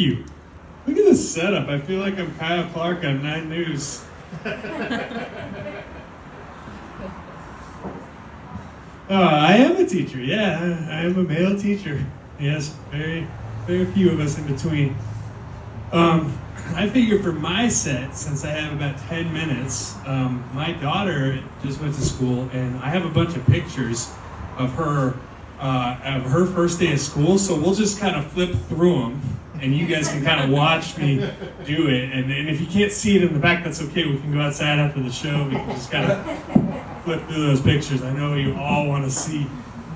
you. Look at this setup. I feel like I'm Kyle Clark on 9 News. I am a teacher. Yeah, I am a male teacher. Yes, very few of us in between. I figure for my set, since I have about 10 minutes, my daughter just went to school, and I have a bunch of pictures of her first day of school. So we'll just kind of flip through them, and you guys can kind of watch me do it. And if you can't see it in the back, that's okay. We can go outside after the show. We can just kind of flip through those pictures. I know you all want to see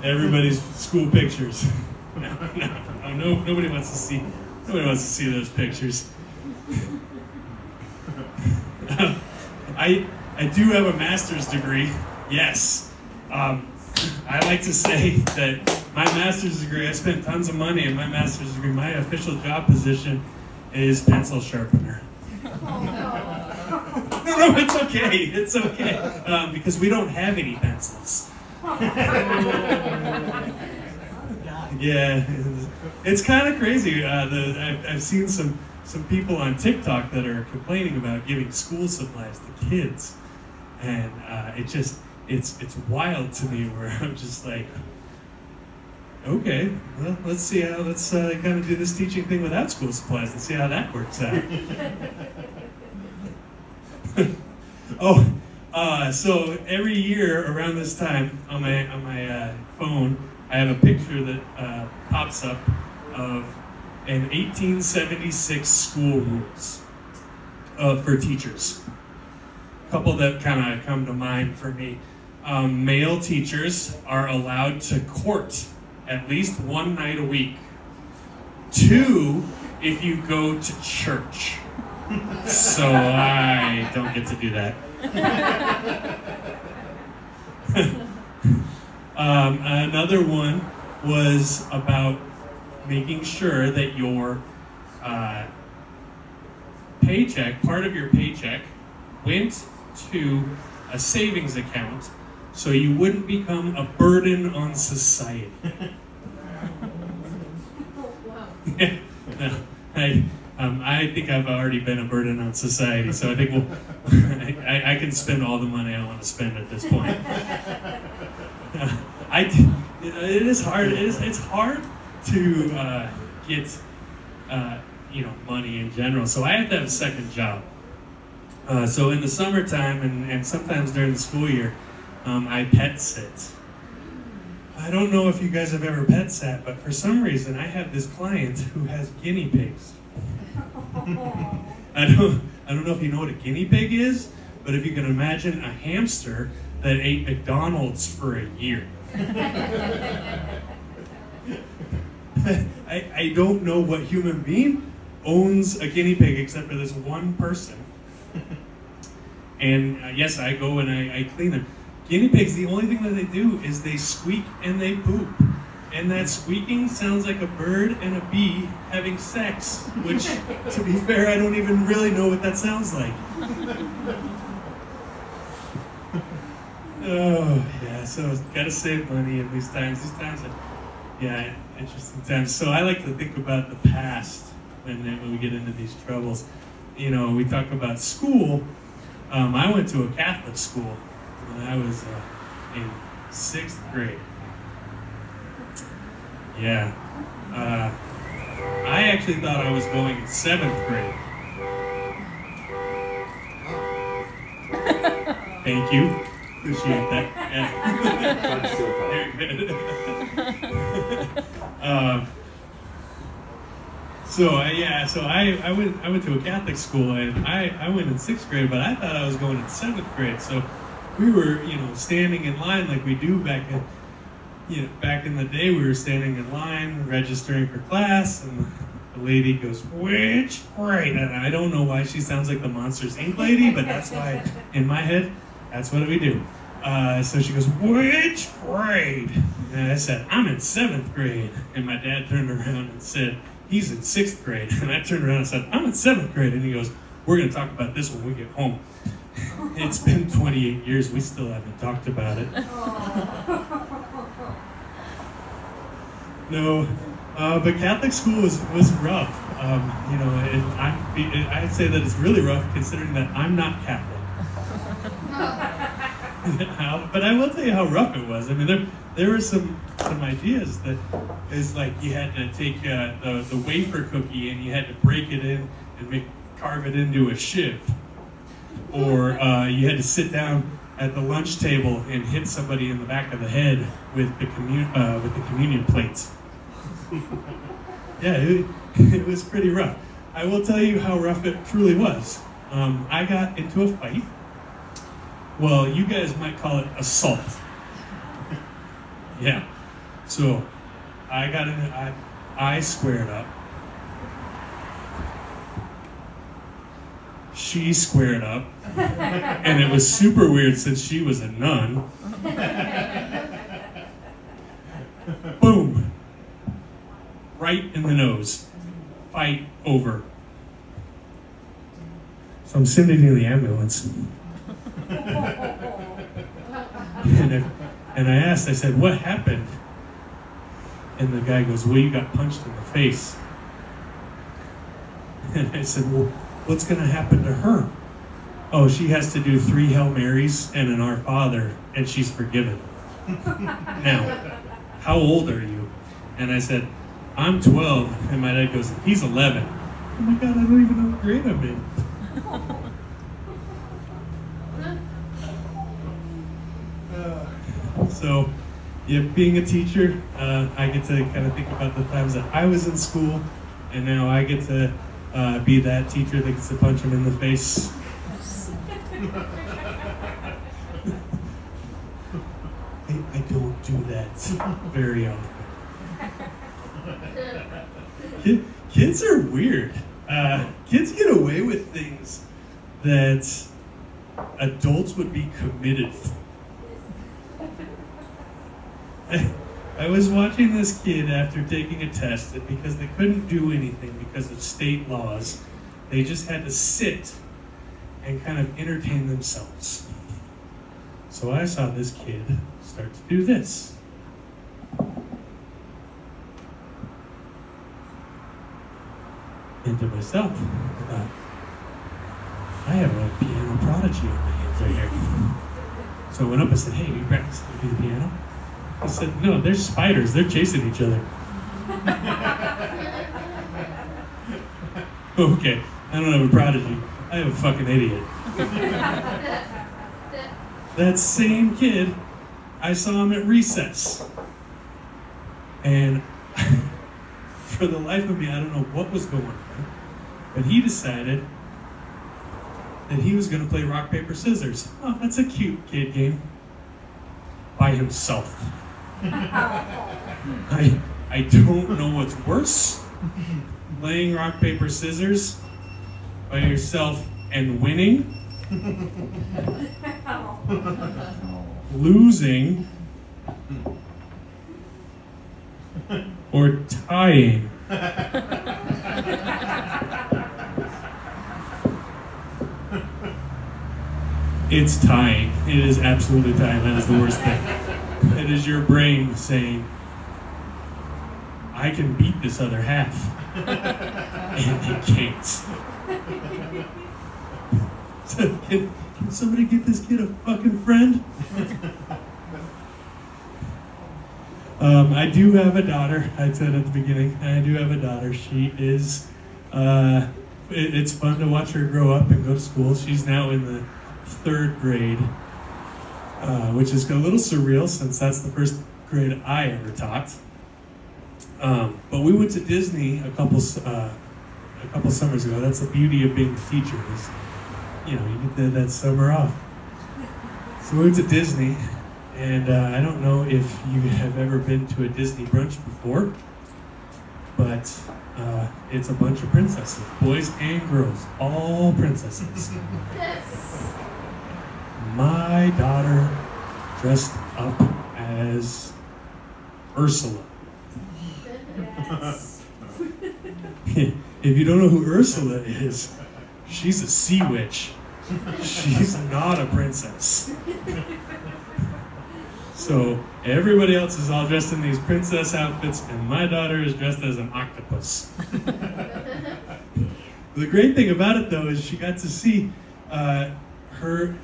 everybody's school pictures. No, nobody wants to see. Nobody wants to see those pictures. I do have a master's degree. Yes. I like to say that my master's degree, I spent tons of money in my master's degree. My official job position is pencil sharpener. No, it's okay. It's okay. Because we don't have any pencils. Yeah, it's kind of crazy. I've seen some people on TikTok that are complaining about giving school supplies to kids, and it's wild to me. Where I'm just like, okay, well, let's kind of do this teaching thing without school supplies and see how that works out. So every year around this time on my phone, I have a picture that pops up of an 1876 school rules for teachers. A couple that kind of come to mind for me. Male teachers are allowed to court at least one night a week. 2, if you go to church. So I don't get to do that. Another one was about making sure that your paycheck, part of your paycheck, went to a savings account so you wouldn't become a burden on society. No, I think I've already been a burden on society, so I think I can spend all the money I want to spend at this point. It is hard. It's hard to get money in general. So I have to have a second job. So in the summertime and sometimes during the school year, I pet sit. I don't know if you guys have ever pet sat, but for some reason I have this client who has guinea pigs. I don't know if you know what a guinea pig is, but if you can imagine a hamster that ate McDonald's for a year. I don't know what human being owns a guinea pig except for this one person. And yes, I go and I clean them. Guinea pigs, the only thing that they do is they squeak and they poop. And that squeaking sounds like a bird and a bee having sex, which, to be fair, I don't even really know what that sounds like. Oh, yeah, so gotta save money in these times. These times are, interesting times. So I like to think about the past when we get into these troubles. You know, we talk about school. I went to a Catholic school when I was in 6th grade. Yeah. I actually thought I was going in 7th grade. Thank you. Appreciate that. Yeah. Very good. So I went to a Catholic school, and I went in 6th grade, but I thought I was going in 7th grade. So we were, standing in line like we do back in the day. We were standing in line, registering for class, and the lady goes, "Which grade?" And I don't know why she sounds like the Monsters, Inc. lady, but that's why, in my head, that's what we do. So she goes, "Which grade?" And I said, "I'm in 7th grade." And my dad turned around and said, "He's in 6th grade." And I turned around and said, "I'm in 7th grade." And he goes, "We're going to talk about this when we get home." It's been 28 years. We still haven't talked about it. No, But Catholic school was rough. I'd say that it's really rough considering that I'm not Catholic. But I will tell you how rough it was. I mean, there were some ideas that is like you had to take the wafer cookie and you had to break it in and carve it into a shiv, or you had to sit down at the lunch table and hit somebody in the back of the head with the communion plates. Yeah, it was pretty rough. I will tell you how rough it truly was. I got into a fight. Well, you guys might call it assault. Yeah. So I squared up. She squared up. And it was super weird since she was a nun. Boom. Right in the nose. Fight over. So I'm sitting in the ambulance. And I asked, I said, what happened? And the guy goes, well, you got punched in the face. And I said, well, what's going to happen to her? Oh, she has to do 3 Hail Marys and an Our Father, and she's forgiven. Now, how old are you? And I said, I'm 12. And my dad goes, he's 11. Oh my God, I don't even know what grade I'm in. So, yeah, being a teacher, I get to kind of think about the times that I was in school, and now I get to be that teacher that gets to punch him in the face. I don't do that very often. Kids are weird. Kids get away with things that adults would be committed for. I was watching this kid after taking a test, and because they couldn't do anything because of state laws, they just had to sit and kind of entertain themselves. So I saw this kid start to do this. And to myself, I thought, I have a piano prodigy on my hands right here. So I went up and said, hey, you practice to do the piano? He said, no, there's spiders. They're chasing each other. Okay, I don't have a prodigy. I have a fucking idiot. That same kid, I saw him at recess. And for the life of me, I don't know what was going on, but he decided that he was going to play rock, paper, scissors. Oh, that's a cute kid game. By himself. I don't know what's worse. Playing rock, paper, scissors by yourself and winning. Losing. Or tying. It's tying. It is absolutely tying. That is the worst thing. It is your brain saying, I can beat this other half. And it can't. So can somebody get this kid a fucking friend? I do have a daughter. I said at the beginning, I do have a daughter. She is, it's fun to watch her grow up and go to school. She's now in the 3rd grade, which is a little surreal since that's the first grade I ever taught. But we went to Disney a couple summers ago. That's the beauty of being a teacher is, you get that summer off. So we went to Disney, and I don't know if you have ever been to a Disney brunch before, but it's a bunch of princesses, boys and girls, all princesses. Yes. My daughter dressed up as Ursula. Yes. If you don't know who Ursula is, she's a sea witch. She's not a princess. So everybody else is all dressed in these princess outfits, and my daughter is dressed as an octopus. The great thing about it, though, is she got to see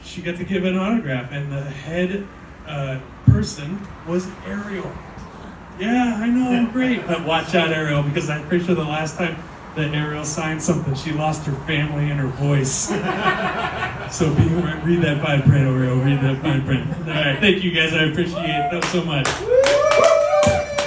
she got to give an autograph, and the head person was Ariel. Yeah, I know, great. But watch out, Ariel, because I'm pretty sure the last time that Ariel signed something, she lost her family and her voice. So read that fine print, Ariel. Read that fine print. All right, thank you guys. I appreciate it so much.